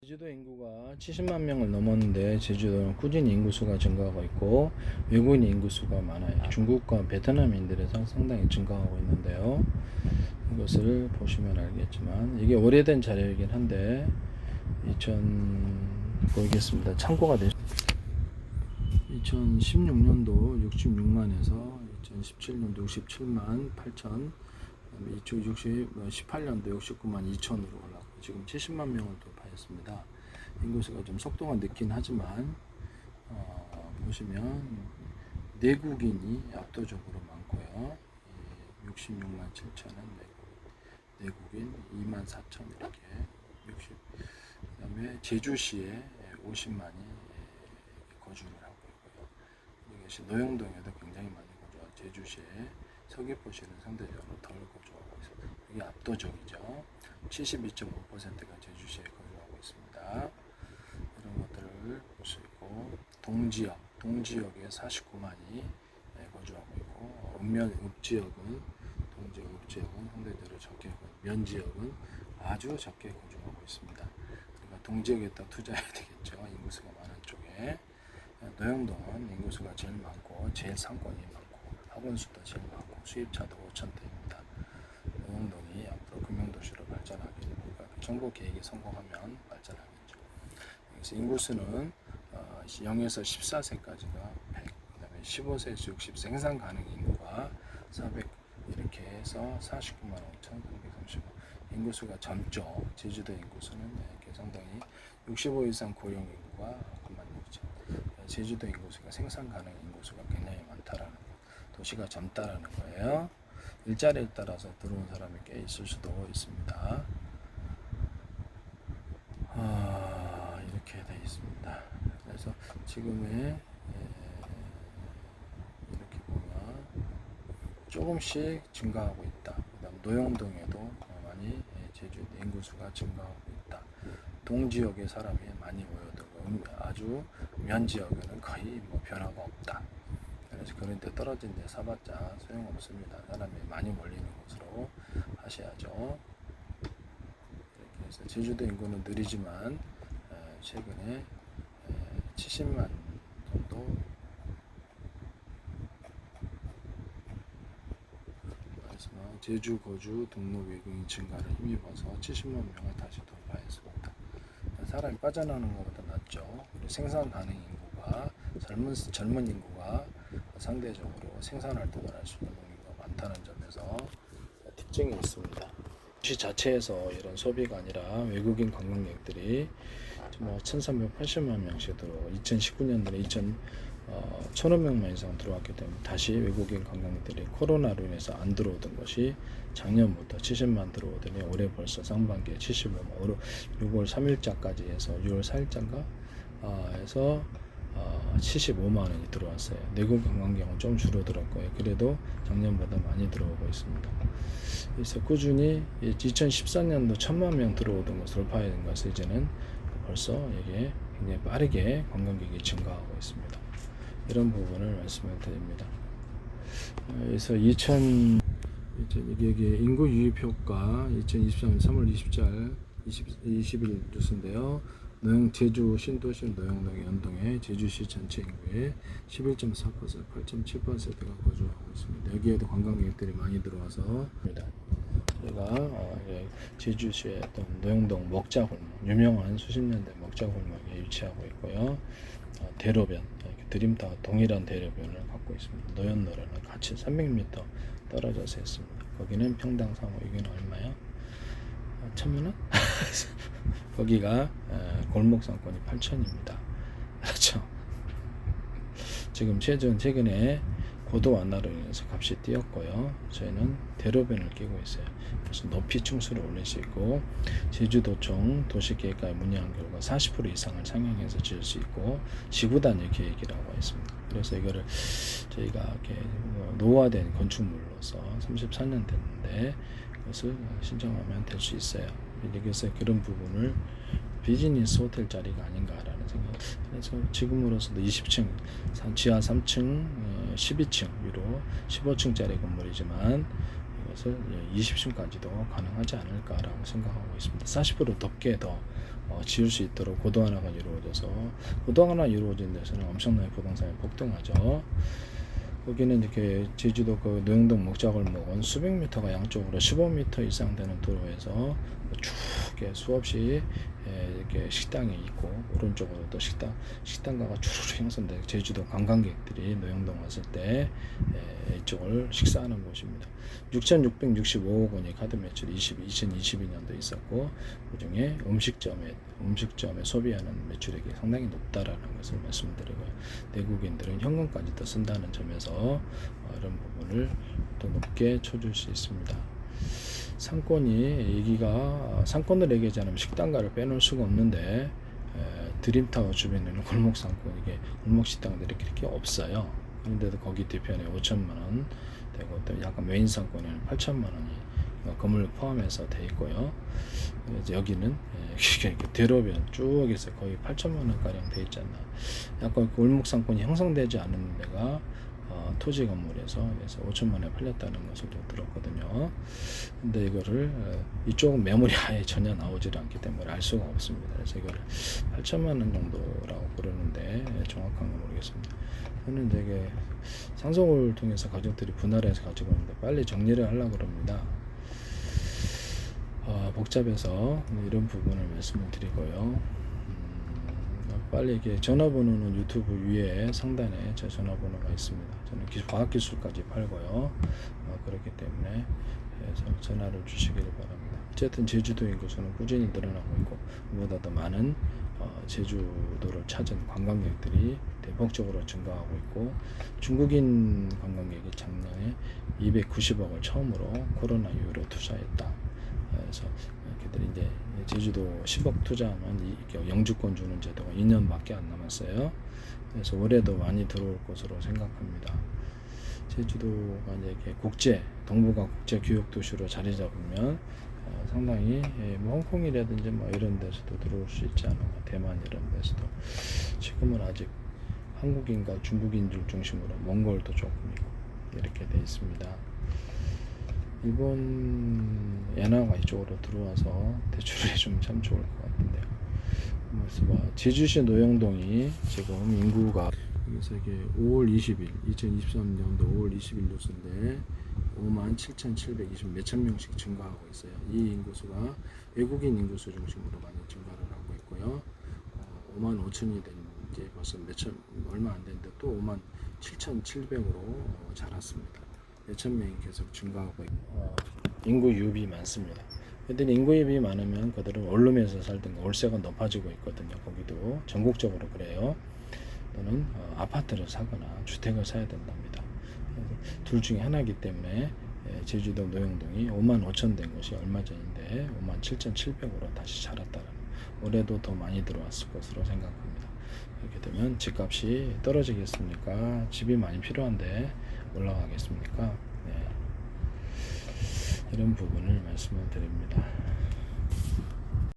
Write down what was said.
제주도 인구가 70만 명을 넘었는데 제주도는 꾸준히 인구수가 증가하고 있고 외국인 인구수가 많아요. 중국과 베트남인들이 상당히 증가하고 있는데요. 이것을 보시면 알겠지만 이게 오래된 자료이긴 한데 보이겠습니다. 참고가 되죠. 2016년도 66만에서 2017년도 67만 8천, 2018년도 69만 2천으로 올랐고 지금 70만 명을 돌파했습니다. 인구수가 좀 속도가 늦긴 하지만 보시면 내국인이 압도적으로 많고요. 66만 7천은 내국인 2만 4천 이렇게 60. 그다음에 제주시에 50만이 거주를 하고 있고요. 이것이 노영동에도 굉장히 많이 거주하고 제주시에 서귀포시는 상대적으로 덜 거주하고 있습니다. 이게 압도적이죠. 72.5%가 제주시에 거주하고 있습니다. 이런 것들을 볼 수 있고 동지역에 49만이 거주하고 있고 읍지역은 상대적으로 적게 면지역은 아주 적게 거주하고 있습니다. 그러니까 동지역에다 투자해야 되겠죠. 인구수가 많은 쪽에. 노영동은 인구수가 제일 많고 제일 상권이 많고 학원수도 제일 많고 수입차도 5천대입니다. 노영동이 앞으로 금융도시로 발전하기를 정부 계획이 성공하면 발전하겠죠. 그래서 인구수는 0에서 14세까지가 100, 그다음에 15세에서 60 생산 가능 인구가 400 이렇게 해서 49만 5천 335 인구수가 젊죠. 제주도 인구수는 상당히 65 이상 고령 인구가 9만 6천. 제주도 인구수가 생산 가능 인구수가 굉장히 많다라는 거. 도시가 젊다라는 거예요. 일자리에 따라서 들어온 사람이 꽤 있을 수도 있습니다. 이렇게 되어 있습니다. 그래서 지금의 이렇게 보면 조금씩 증가하고 있다. 그다음 노영동에도 많이 제주 인구수가 증가하고 있다. 동지역의 사람이 많이 모여들고 아주 면지역에는 거의 변화가 없다. 그래서 그런데 떨어진 데 사봤자 소용없습니다. 사람이 많이 몰리는 곳으로 하셔야죠. 이렇게 해서 제주도 인구는 느리지만 최근에 70만 정도 제주 거주 등록 외국인 증가를 힘입어서 70만 명을 다시 돌파했습니다. 사람이 빠져나오는 것보다 낫죠. 그리고 생산 가능 인구가 젊은 인구가 상대적으로 생산 활동을 할 수 있는 인구가 많다는 점에서 특징이 있습니다. 도시 자체에서 이런 소비가 아니라 외국인 관광객들이 1380만 명씩 들어오고 2019년도에 1500만 이상 들어왔기 때문에 다시 외국인 관광객들이 코로나로 인해서 안 들어오던 것이 작년부터 70만 들어오더니 올해 벌써 상반기에 75만 6월 3일자까지 해서 6월 4일자인가 해서 75만 원이 들어왔어요. 내국 관광객은 좀 줄어들었고요. 그래도 작년보다 많이 들어오고 있습니다. 그래서 꾸준히 2014년도 1000만 명 들어오던 것을 돌파하는 것을 이제는 벌써 이게 굉장히 빠르게 관광객이 증가하고 있습니다. 이런 부분을 말씀을 드립니다. 그래서 이게 인구 유입 효과 2023년 3월 20일 뉴스인데요. 제주 신도시 노영동 연동에 제주시 전체 인구의 11.4% 8.7%가 거주하고 있습니다. 여기에도 관광객들이 많이 들어와서 제가 제주시의 어떤 노영동 먹자골목, 유명한 수십 년대 먹자골목에 위치하고 있고요. 대로변, 드림타워 동일한 대로변을 갖고 있습니다. 노현로라는 같이 300m 떨어져서 있습니다. 거기는 평당 3호, 여기는 얼마요? 1000원? 거기가 골목 상권이 8천입니다. 그렇죠. 지금 최근에 고도 완화로 인해서 값이 뛰었고요. 저희는 대로변을 끼고 있어요. 그래서 높이 층수를 올릴 수 있고 제주도청 도시계획과에 문의한 결과 40% 이상을 상향해서 지을 수 있고 지구단위 계획이라고 했습니다. 그래서 이거를 저희가 이렇게 노후화된 건축물로서 34년 됐는데 그것을 신청하면 될 수 있어요. 그래서 그런 부분을 비즈니스 호텔 자리가 아닌가라는 생각. 그래서 지금으로서도 20층, 지하 3층, 12층 위로 15층짜리 건물이지만 것을 20층까지도 가능하지 않을까라고 생각하고 있습니다. 40% 덮개 더 지을 수 있도록 고도화가 이루어져서, 고도화가 이루어진 데서는 엄청나게 부동산이 폭등하죠. 거기는 이렇게 제주도 그 노영동 목자골목은 수백 미터가 양쪽으로 15m 이상 되는 도로에서 쭉 수없이 이렇게 식당이 있고, 오른쪽으로 또 식당가가 주르르 형성돼 제주도 관광객들이 노영동 왔을 때 이쪽을 식사하는 곳입니다. 6,665억 원이 카드 매출 2022년도 있었고, 그중에 음식점에 소비하는 매출액이 상당히 높다라는 것을 말씀드리고요. 내국인들은 현금까지도 쓴다는 점에서 이런 부분을 또 높게 쳐줄 수 있습니다. 상권을 얘기하지 않으면 식당가를 빼놓을 수가 없는데, 드림타워 주변에는 골목 상권, 이게 골목 식당들이 그렇게 없어요. 그런데도 거기 뒤편에 5천만 원 되고, 또 약간 메인 상권에는 8천만 원이 건물 포함해서 돼 있고요. 그래서 여기는 대로변 쭉 해서 거의 8천만 원 가량 돼 있지 않나. 약간 골목 상권이 형성되지 않은 데가 토지 건물에서 그래서 5천만 원에 팔렸다는 것을 좀 들었거든요. 근데 이거를 이쪽은 매물이 아예 전혀 나오질 않기 때문에 알 수가 없습니다. 그래서 이거를 8천만 원 정도라고 그러는데 정확한 건 모르겠습니다. 저는 되게 상속을 통해서 가족들이 분할해서 가지고 있는데 빨리 정리를 하려고 그럽니다. 복잡해서 이런 부분을 말씀을 드리고요. 빨리 이게 전화번호는 유튜브 위에 상단에 제 전화번호가 있습니다. 저는 과학기술까지 팔고요. 그렇기 때문에 전화를 주시기를 바랍니다. 어쨌든 제주도 인구수는 꾸준히 늘어나고 있고, 그보다 더 많은 제주도를 찾은 관광객들이 대폭적으로 증가하고 있고, 중국인 관광객이 작년에 290억을 처음으로 코로나 이후로 투자했다. 그래서 그들이 이제 제주도 10억 투자하면 영주권 주는 제도가 2년밖에 안 남았어요. 그래서 올해도 많이 들어올 것으로 생각합니다. 제주도가 이제 동북아 국제 교육 도시로 자리 잡으면 상당히 홍콩이라든지 이런 데서도 들어올 수 있지 않을까. 대만 이런 데서도. 지금은 아직 한국인과 중국인들 중심으로 몽골도 조금 있고 이렇게 돼 있습니다. 일본 엔화가 이쪽으로 들어와서 대출을 해주면 참 좋을 것 같은데요. 그래서 제주시 노영동이 지금 인구가, 그래서 이게 5월 20일 2023년도 5월 20일 뉴스인데 57,720 몇천 명씩 증가하고 있어요. 이 인구수가 외국인 인구수 중심으로 많이 증가를 하고 있고요. 55,000이 된 이제 벌써 얼마 안 됐는데 또 57,700으로 자랐습니다. 몇천 명이 계속 증가하고 있고, 인구 유입이 많습니다. 그들이 인구 유입이 많으면 그들은 원룸에서 살든가 월세가 높아지고 있거든요. 거기도 전국적으로 그래요. 또는 아파트를 사거나 주택을 사야 된답니다. 둘 중에 하나이기 때문에 제주도 노영동이 55,000 된 것이 얼마 전인데 57,700으로 다시 자랐다는, 올해도 더 많이 들어왔을 것으로 생각합니다. 이렇게 되면 집값이 떨어지겠습니까? 집이 많이 필요한데 올라가겠습니까? 네. 이런 부분을 말씀을 드립니다.